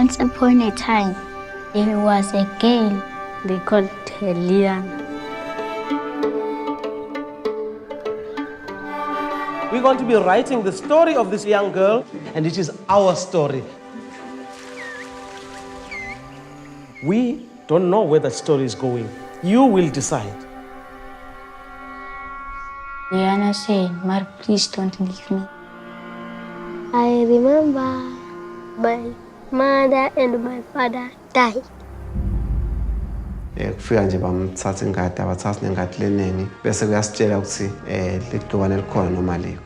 Once upon a time, there was a girl. They called her Liyana. We're going to be writing the story of this young girl, and it is our story. We don't know where the story is going. You will decide. Liyana said, "Mar, please don't leave me." I remember my mother and my father died. Kufika nje bamthatha ingadi abathatha nengadi leneni bese kuyasitshela ukuthi lidukane likhona noma alikho.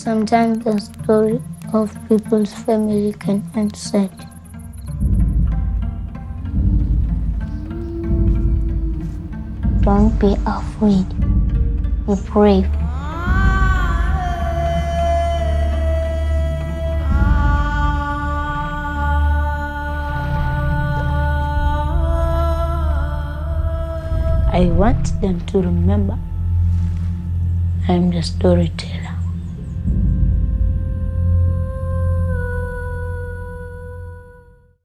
Sometimes the story of people's family can end sad. Don't be afraid. Be brave. I want them to remember I'm the storyteller.